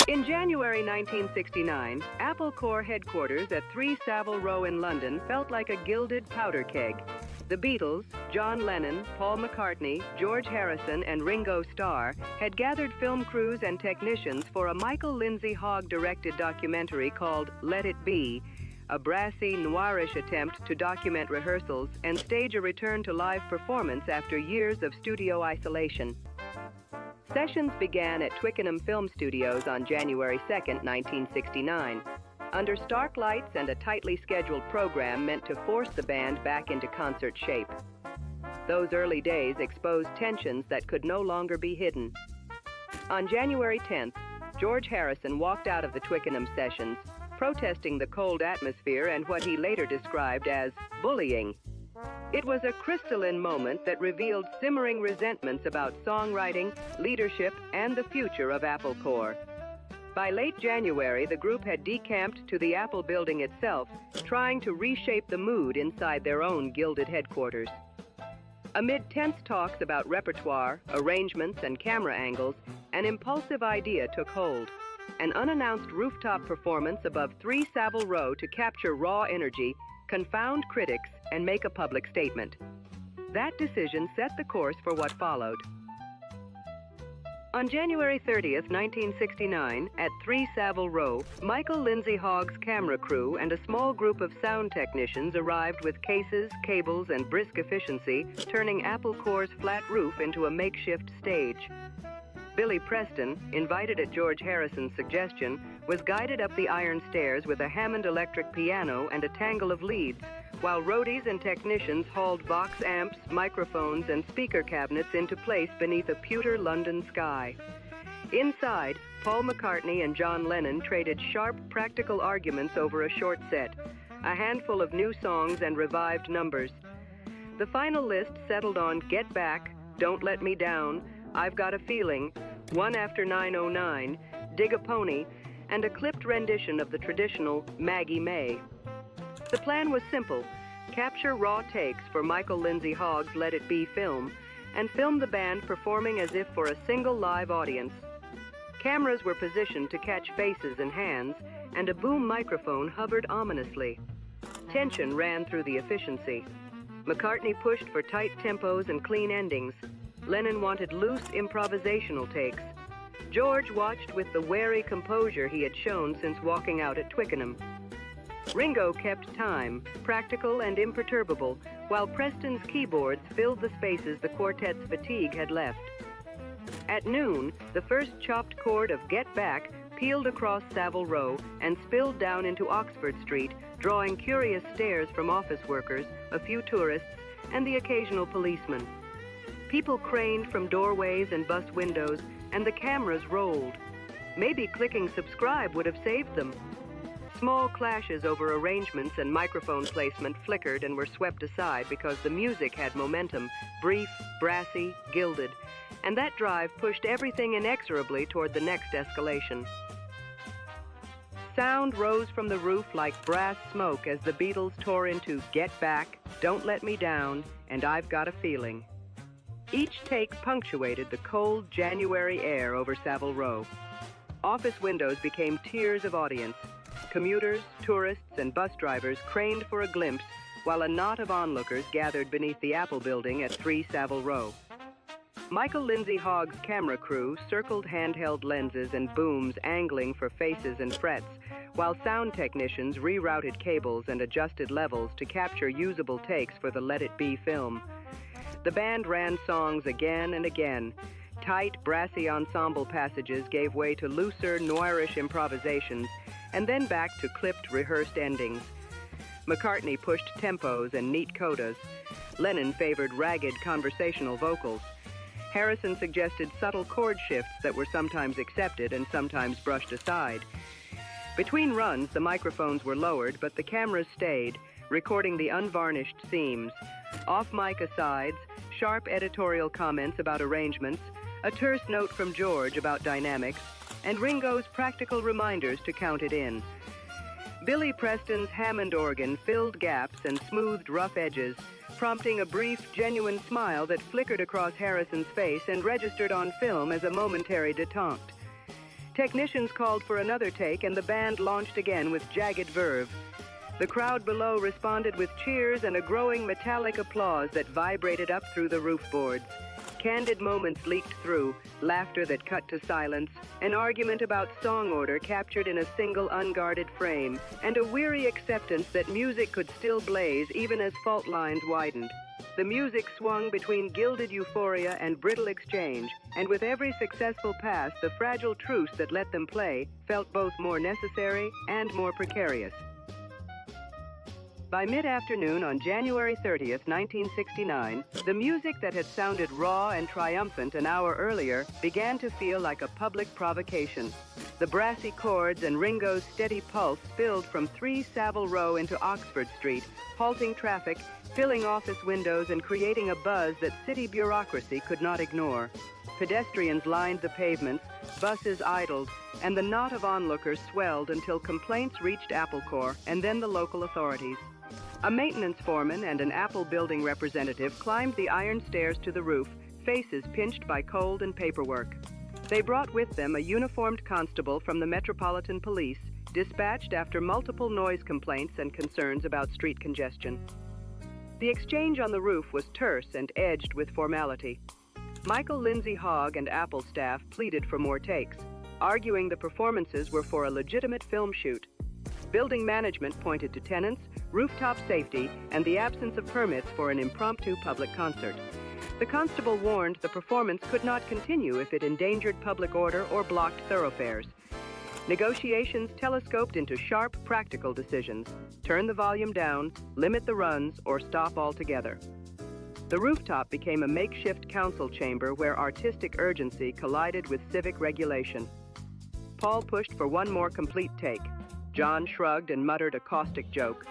In January 1969, Apple Corps headquarters at 3 Savile Row in London felt like a gilded powder keg. The Beatles, John Lennon, Paul McCartney, George Harrison, and Ringo Starr had gathered film crews and technicians for a Michael Lindsay Hogg-directed documentary called Let It Be, a brassy, noirish attempt to document rehearsals and stage a return to live performance after years of studio isolation. Sessions began at Twickenham Film Studios on January 2, 1969. Under stark lights and a tightly scheduled program meant to force the band back into concert shape. Those early days exposed tensions that could no longer be hidden. On January 10th, George Harrison walked out of the Twickenham sessions, protesting the cold atmosphere and what he later described as bullying. It was a crystalline moment that revealed simmering resentments about songwriting, leadership, and the future of Apple Corps. By late January, the group had decamped to the Apple building itself, trying to reshape the mood inside their own gilded headquarters. Amid tense talks about repertoire, arrangements, and camera angles, an impulsive idea took hold. An unannounced rooftop performance above 3 Savile Row to capture raw energy, confound critics, and make a public statement. That decision set the course for what followed. On January 30th, 1969, at 3 Savile Row, Michael Lindsay Hogg's camera crew and a small group of sound technicians arrived with cases, cables, and brisk efficiency, turning Apple Corps' flat roof into a makeshift stage. Billy Preston, invited at George Harrison's suggestion, was guided up the iron stairs with a Hammond electric piano and a tangle of leads, while roadies and technicians hauled box amps, microphones, and speaker cabinets into place beneath a pewter London sky. Inside, Paul McCartney and John Lennon traded sharp, practical arguments over a short set, a handful of new songs and revived numbers. The final list settled on Get Back, Don't Let Me Down, I've Got a Feeling, One After 9:09, Dig a Pony, and a clipped rendition of the traditional Maggie May. The plan was simple: capture raw takes for Michael Lindsay Hogg's Let It Be film, and film the band performing as if for a single live audience. Cameras were positioned to catch faces and hands, and a boom microphone hovered ominously. Tension ran through the efficiency. McCartney pushed for tight tempos and clean endings. Lennon wanted loose improvisational takes. George watched with the wary composure he had shown since walking out at Twickenham. Ringo kept time, practical and imperturbable, while Preston's keyboards filled the spaces the quartet's fatigue had left. At noon, the first chopped chord of Get Back peeled across Savile Row and spilled down into Oxford Street, drawing curious stares from office workers, a few tourists, and the occasional policeman. People craned from doorways and bus windows, and the cameras rolled. Maybe clicking subscribe would have saved them. Small clashes over arrangements and microphone placement flickered and were swept aside because the music had momentum, brief, brassy, gilded, and that drive pushed everything inexorably toward the next escalation. Sound rose from the roof like brass smoke as the Beatles tore into Get Back, Don't Let Me Down, and I've Got a Feeling. Each take punctuated the cold January air over Savile Row. Office windows became tiers of audience. Commuters, tourists, and bus drivers craned for a glimpse, while a knot of onlookers gathered beneath the Apple building at 3 Savile Row. Michael Lindsay Hogg's camera crew circled handheld lenses and booms angling for faces and frets, while sound technicians rerouted cables and adjusted levels to capture usable takes for the Let It Be film. The band ran songs again and again. Tight, brassy ensemble passages gave way to looser, noirish improvisations, and then back to clipped, rehearsed endings. McCartney pushed tempos and neat codas. Lennon favored ragged conversational vocals. Harrison suggested subtle chord shifts that were sometimes accepted and sometimes brushed aside. Between runs, the microphones were lowered, but the cameras stayed, recording the unvarnished seams. Off-mic asides, sharp editorial comments about arrangements, a terse note from George about dynamics, and Ringo's practical reminders to count it in. Billy Preston's Hammond organ filled gaps and smoothed rough edges, prompting a brief, genuine smile that flickered across Harrison's face and registered on film as a momentary detente. Technicians called for another take, and the band launched again with jagged verve. The crowd below responded with cheers and a growing metallic applause that vibrated up through the roof boards. Candid moments leaked through, laughter that cut to silence, an argument about song order captured in a single unguarded frame, and a weary acceptance that music could still blaze even as fault lines widened. The music swung between gilded euphoria and brittle exchange, and with every successful pass, the fragile truce that let them play felt both more necessary and more precarious. By mid-afternoon on January 30th, 1969, the music that had sounded raw and triumphant an hour earlier began to feel like a public provocation. The brassy chords and Ringo's steady pulse spilled from 3 Savile Row into Oxford Street, halting traffic, filling office windows, and creating a buzz that city bureaucracy could not ignore. Pedestrians lined the pavements, buses idled, and the knot of onlookers swelled until complaints reached Apple Corps and then the local authorities. A maintenance foreman and an Apple building representative climbed the iron stairs to the roof, faces pinched by cold and paperwork. They brought with them a uniformed constable from the Metropolitan Police, dispatched after multiple noise complaints and concerns about street congestion. The exchange on the roof was terse and edged with formality. Michael Lindsay Hogg and Apple staff pleaded for more takes, arguing the performances were for a legitimate film shoot. Building management pointed to tenants, rooftop safety, and the absence of permits for an impromptu public concert. The constable warned the performance could not continue if it endangered public order or blocked thoroughfares. Negotiations telescoped into sharp, practical decisions: turn the volume down, limit the runs, or stop altogether. The rooftop became a makeshift council chamber where artistic urgency collided with civic regulation. Paul pushed for one more complete take. John shrugged and muttered a caustic joke.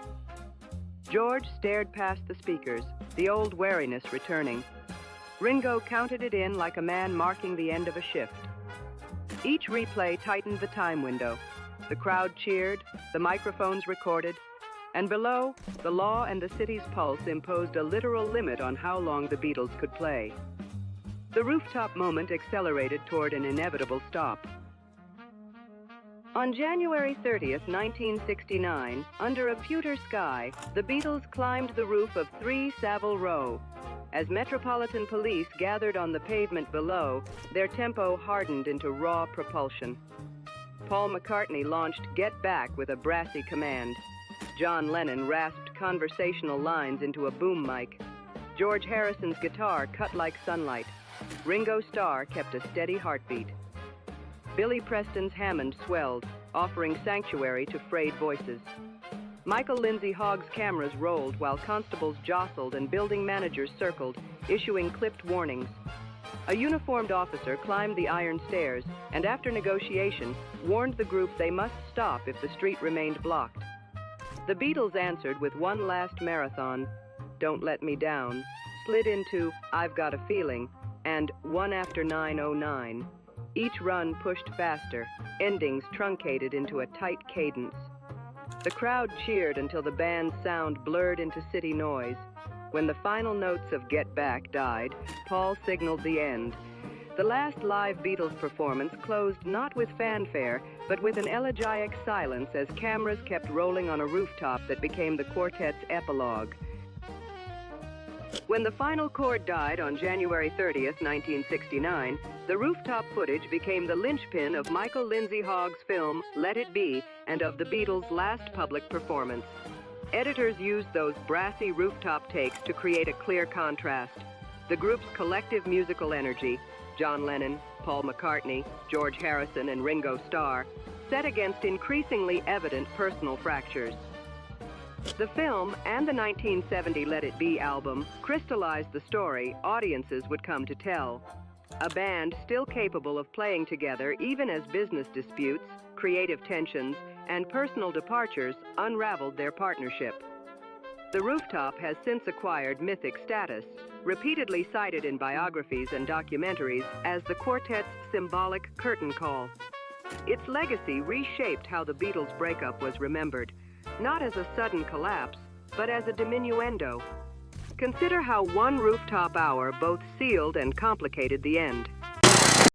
George stared past the speakers, the old wariness returning. Ringo counted it in like a man marking the end of a shift. Each replay tightened the time window. The crowd cheered, the microphones recorded, and below, the law and the city's pulse imposed a literal limit on how long the Beatles could play. The rooftop moment accelerated toward an inevitable stop. On January 30th, 1969, under a pewter sky, the Beatles climbed the roof of 3 Savile Row. As Metropolitan Police gathered on the pavement below, their tempo hardened into raw propulsion. Paul McCartney launched Get Back with a brassy command. John Lennon rasped conversational lines into a boom mic. George Harrison's guitar cut like sunlight. Ringo Starr kept a steady heartbeat. Billy Preston's Hammond swelled, offering sanctuary to frayed voices. Michael Lindsay Hogg's cameras rolled while constables jostled and building managers circled, issuing clipped warnings. A uniformed officer climbed the iron stairs and, after negotiation, warned the group they must stop if the street remained blocked. The Beatles answered with one last marathon, Don't Let Me Down, slid into I've Got a Feeling, and One After 9:09. Each run pushed faster, endings truncated into a tight cadence. The crowd cheered until the band's sound blurred into city noise. When the final notes of Get Back died, Paul signaled the end. The last live Beatles performance closed not with fanfare, but with an elegiac silence as cameras kept rolling on a rooftop that became the quartet's epilogue. When the final chord died on January 30th, 1969, the rooftop footage became the linchpin of Michael Lindsay Hogg's film Let It Be and of the Beatles' last public performance. Editors used those brassy rooftop takes to create a clear contrast. The group's collective musical energy, John Lennon, Paul McCartney, George Harrison, and Ringo Starr, set against increasingly evident personal fractures. The film and the 1970 Let It Be album crystallized the story audiences would come to tell. A band still capable of playing together even as business disputes, creative tensions, and personal departures unraveled their partnership. The rooftop has since acquired mythic status, repeatedly cited in biographies and documentaries as the quartet's symbolic curtain call. Its legacy reshaped how the Beatles' breakup was remembered, not as a sudden collapse, but as a diminuendo. Consider how one rooftop hour both sealed and complicated the end.